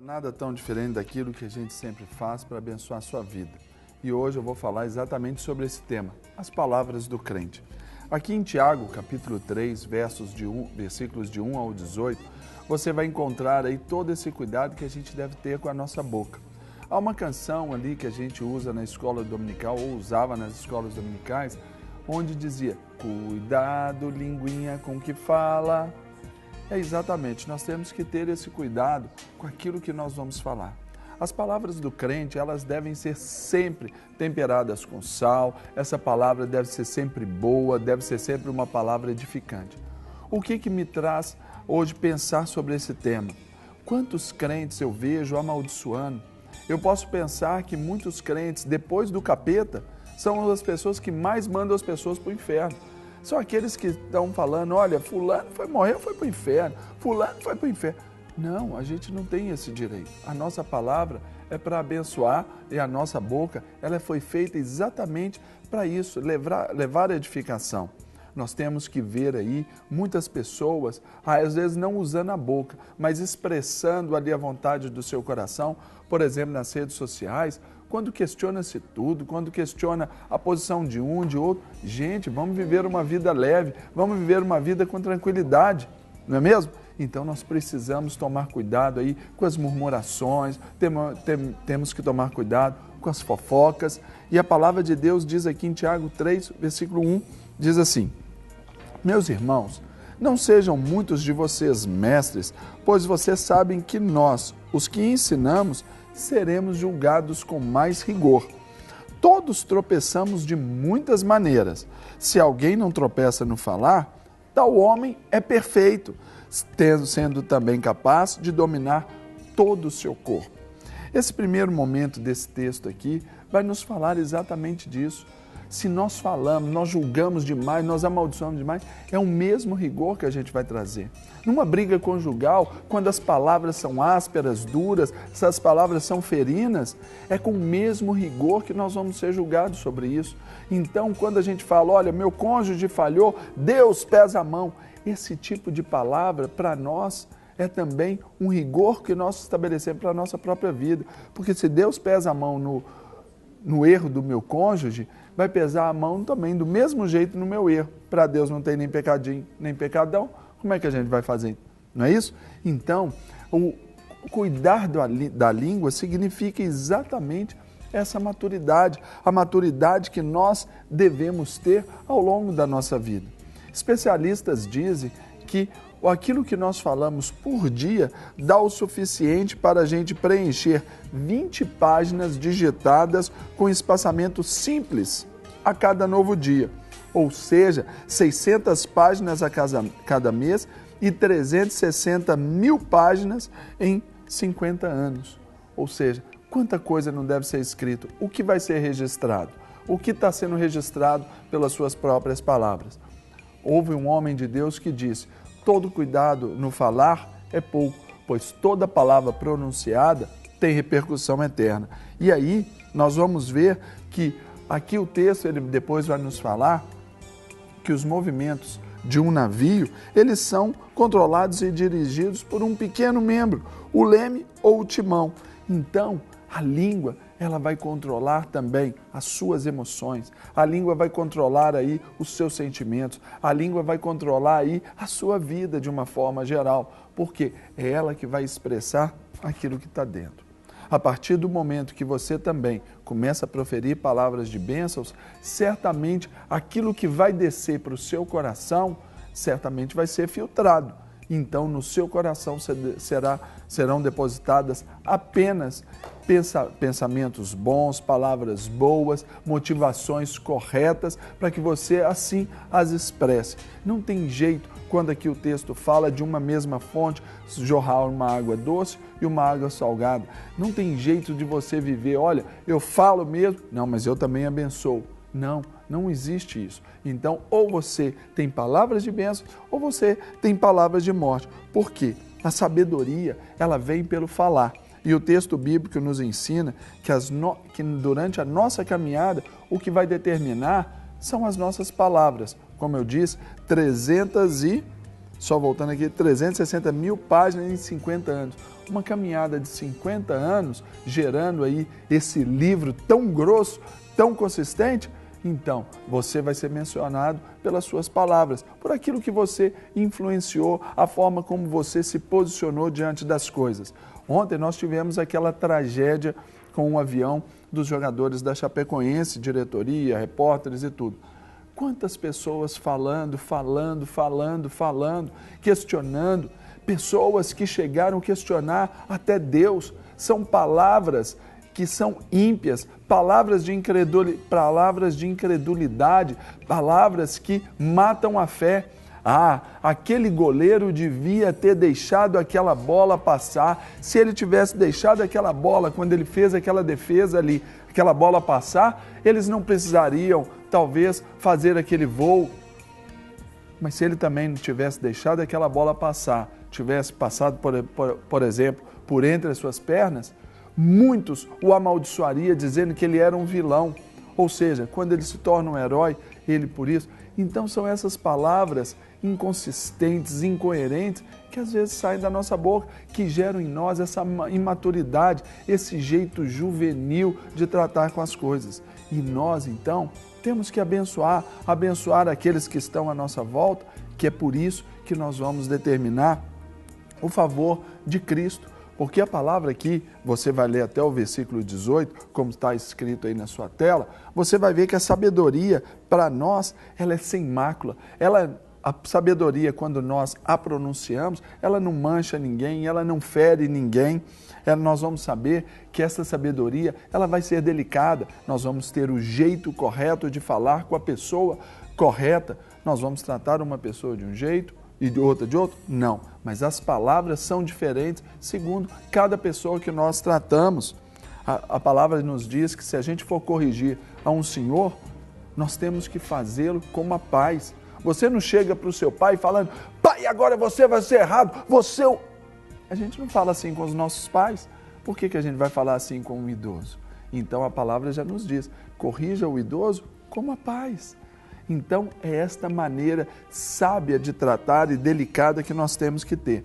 Nada tão diferente daquilo que a gente sempre faz para abençoar a sua vida. E hoje eu vou falar exatamente sobre esse tema, as palavras do crente. Aqui em Tiago, capítulo 3, versículos de 1 ao 18, você vai encontrar aí todo esse cuidado que a gente deve ter com a nossa boca. Há uma canção ali que a gente usa na escola dominical, ou usava nas escolas dominicais, onde dizia: cuidado, linguinha, com que fala. É exatamente, nós temos que ter esse cuidado com aquilo que nós vamos falar. As palavras do crente, elas devem ser sempre temperadas com sal, essa palavra deve ser sempre boa, deve ser sempre uma palavra edificante. O que me traz hoje pensar sobre esse tema? Quantos crentes eu vejo amaldiçoando? Eu posso pensar que muitos crentes, depois do capeta, são as pessoas que mais mandam as pessoas para o inferno. São aqueles que estão falando: olha, fulano morreu, foi para o inferno, fulano foi para o inferno. Não, a gente não tem esse direito. A nossa palavra é para abençoar e a nossa boca, ela foi feita exatamente para isso, levar edificação. Nós temos que ver aí muitas pessoas, às vezes não usando a boca, mas expressando ali a vontade do seu coração, por exemplo, nas redes sociais, quando questiona-se tudo, quando questiona a posição de um, de outro. Gente, vamos viver uma vida leve, vamos viver uma vida com tranquilidade, não é mesmo? Então nós precisamos tomar cuidado aí com as murmurações, temos que tomar cuidado com as fofocas. E a palavra de Deus diz aqui em Tiago 3, versículo 1, diz assim: meus irmãos, não sejam muitos de vocês mestres, pois vocês sabem que nós, os que ensinamos, seremos julgados com mais rigor. Todos tropeçamos de muitas maneiras. Se alguém não tropeça no falar, tal homem é perfeito, sendo também capaz de dominar todo o seu corpo. Esse primeiro momento desse texto aqui vai nos falar exatamente disso. Se nós falamos, nós julgamos demais, nós amaldiçoamos demais, é o mesmo rigor que a gente vai trazer. Numa briga conjugal, quando as palavras são ásperas, duras, se as palavras são ferinas, é com o mesmo rigor que nós vamos ser julgados sobre isso. Então, quando a gente fala: olha, meu cônjuge falhou, Deus pesa a mão, esse tipo de palavra, para nós, é também um rigor que nós estabelecemos para a nossa própria vida. Porque se Deus pesa a mão no erro do meu cônjuge, vai pesar a mão também do mesmo jeito no meu erro. Para Deus não tem nem pecadinho, nem pecadão, como é que a gente vai fazer? Não é isso? Então, o cuidar da língua significa exatamente essa maturidade, a maturidade que nós devemos ter ao longo da nossa vida. Especialistas dizem que aquilo que nós falamos por dia dá o suficiente para a gente preencher 20 páginas digitadas com espaçamento simples a cada novo dia. Ou seja, 600 páginas a cada mês e 360 mil páginas em 50 anos. Ou seja, quanta coisa não deve ser escrito? O que vai ser registrado? O que está sendo registrado pelas suas próprias palavras? Houve um homem de Deus que disse: todo cuidado no falar é pouco, pois toda palavra pronunciada tem repercussão eterna. E aí nós vamos ver que aqui o texto, ele depois vai nos falar que os movimentos de um navio, eles são controlados e dirigidos por um pequeno membro, o leme ou o timão. Então, a língua, ela vai controlar também as suas emoções, a língua vai controlar aí os seus sentimentos, a língua vai controlar aí a sua vida de uma forma geral, porque é ela que vai expressar aquilo que está dentro. A partir do momento que você também começa a proferir palavras de bênçãos, certamente aquilo que vai descer para o seu coração, certamente vai ser filtrado. Então, no seu coração serão depositadas apenas pensamentos bons, palavras boas, motivações corretas, para que você assim as expresse. Não tem jeito, quando aqui o texto fala de uma mesma fonte, jorrar uma água doce e uma água salgada. Não tem jeito de você viver: olha, eu falo mesmo, não, mas eu também abençoo. Não, não existe isso. Então, ou você tem palavras de bênção, ou você tem palavras de morte. Por quê? A sabedoria, ela vem pelo falar. E o texto bíblico nos ensina que durante a nossa caminhada, o que vai determinar são as nossas palavras. Como eu disse, 360 só voltando aqui, 360 mil páginas em 50 anos. Uma caminhada de 50 anos gerando aí esse livro tão grosso, tão consistente. Então, você vai ser mencionado pelas suas palavras, por aquilo que você influenciou, a forma como você se posicionou diante das coisas. Ontem nós tivemos aquela tragédia com um avião dos jogadores da Chapecoense, diretoria, repórteres e tudo. Quantas pessoas falando, questionando, pessoas que chegaram a questionar até Deus. São palavras que são ímpias, palavras de incredulidade, palavras que matam a fé. Ah, aquele goleiro devia ter deixado aquela bola passar. Se ele tivesse deixado aquela bola, quando ele fez aquela defesa ali, aquela bola passar, eles não precisariam, talvez, fazer aquele voo. Mas se ele também não tivesse deixado aquela bola passar, tivesse passado, por exemplo, por entre as suas pernas, muitos o amaldiçoaria dizendo que ele era um vilão. Ou seja, quando ele se torna um herói, ele por isso. Então são essas palavras inconsistentes, incoerentes, que às vezes saem da nossa boca, que geram em nós essa imaturidade, esse jeito juvenil de tratar com as coisas. E nós, então, temos que abençoar aqueles que estão à nossa volta, que é por isso que nós vamos determinar o favor de Cristo. Porque a palavra aqui, você vai ler até o versículo 18, como está escrito aí na sua tela, você vai ver que a sabedoria, para nós, ela é sem mácula. A sabedoria, quando nós a pronunciamos, ela não mancha ninguém, ela não fere ninguém. Nós vamos saber que essa sabedoria, ela vai ser delicada. Nós vamos ter o jeito correto de falar com a pessoa correta. Nós vamos tratar uma pessoa de um jeito e de outra de outro? Não, mas as palavras são diferentes segundo cada pessoa que nós tratamos. A palavra nos diz que se a gente for corrigir a um senhor, nós temos que fazê-lo como a paz. Você não chega para o seu pai falando, pai, agora você vai ser errado, você... A gente não fala assim com os nossos pais. Por que a gente vai falar assim com um idoso? Então a palavra já nos diz, corrija o idoso como a paz. Então, é esta maneira sábia de tratar e delicada que nós temos que ter.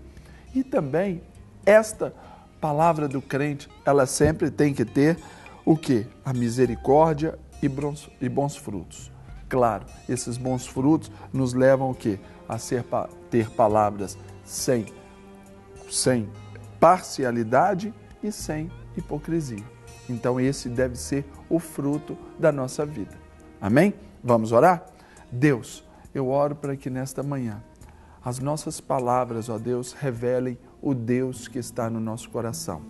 E também, esta palavra do crente, ela sempre tem que ter o quê? A misericórdia e bons frutos. Claro, esses bons frutos nos levam o quê? A ter palavras sem parcialidade e sem hipocrisia. Então, esse deve ser o fruto da nossa vida. Amém? Vamos orar? Deus, eu oro para que nesta manhã as nossas palavras, ó Deus, revelem o Deus que está no nosso coração.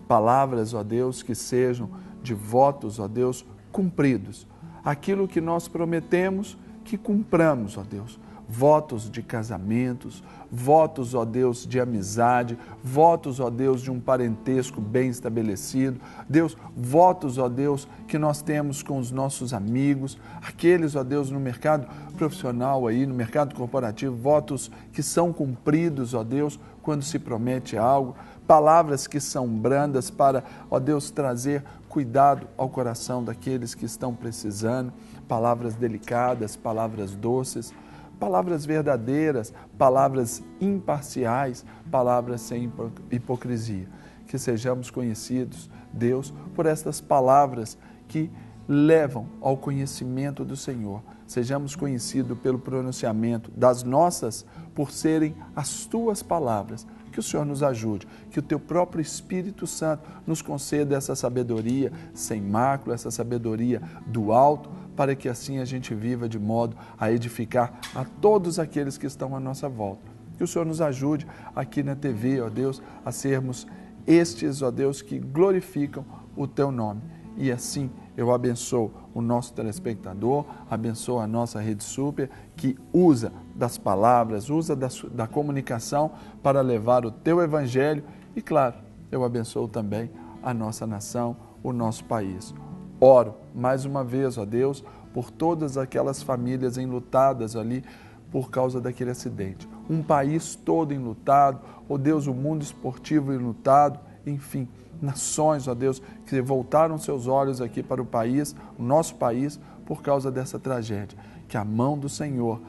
Palavras, ó Deus, que sejam de votos, ó Deus, cumpridos. Aquilo que nós prometemos, que cumpramos, ó Deus. Votos de casamentos, votos, ó Deus, de amizade, votos, ó Deus, de um parentesco bem estabelecido. Deus, votos, ó Deus, que nós temos com os nossos amigos, aqueles, ó Deus, no mercado profissional aí, no mercado corporativo, votos que são cumpridos, ó Deus, quando se promete algo, palavras que são brandas para, ó Deus, trazer cuidado ao coração daqueles que estão precisando, palavras delicadas, palavras doces, palavras verdadeiras, palavras imparciais, palavras sem hipocrisia. Que sejamos conhecidos, Deus, por estas palavras que levam ao conhecimento do Senhor. Sejamos conhecidos pelo pronunciamento das nossas, por serem as tuas palavras. Que o Senhor nos ajude, que o teu próprio Espírito Santo nos conceda essa sabedoria sem mácula, essa sabedoria do alto, para que assim a gente viva de modo a edificar a todos aqueles que estão à nossa volta. Que o Senhor nos ajude aqui na TV, ó Deus, a sermos estes, ó Deus, que glorificam o teu nome. E assim eu abençoo o nosso telespectador, abençoo a nossa Rede Super, que usa das palavras, usa da comunicação para levar o teu evangelho. E claro, eu abençoo também a nossa nação, o nosso país. Oro mais uma vez, ó Deus, por todas aquelas famílias enlutadas ali por causa daquele acidente. Um país todo enlutado, ó Deus, o mundo esportivo enlutado, enfim, nações, ó Deus, que voltaram seus olhos aqui para o país, o nosso país, por causa dessa tragédia. Que a mão do Senhor,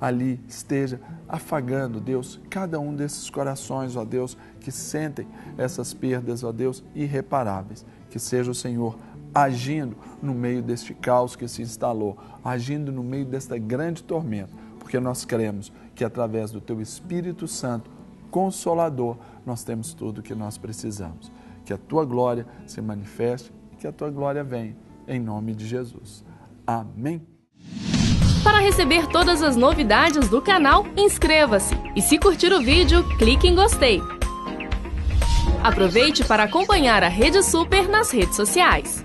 ali esteja afagando, Deus, cada um desses corações, ó Deus, que sentem essas perdas, ó Deus, irreparáveis. Que seja o Senhor agindo no meio deste caos que se instalou, agindo no meio desta grande tormenta, porque nós cremos que através do Teu Espírito Santo, Consolador, nós temos tudo o que nós precisamos. Que a Tua glória se manifeste e que a Tua glória venha, em nome de Jesus. Amém. Para receber todas as novidades do canal, inscreva-se e se curtir o vídeo, clique em gostei. Aproveite para acompanhar a Rede Super nas redes sociais.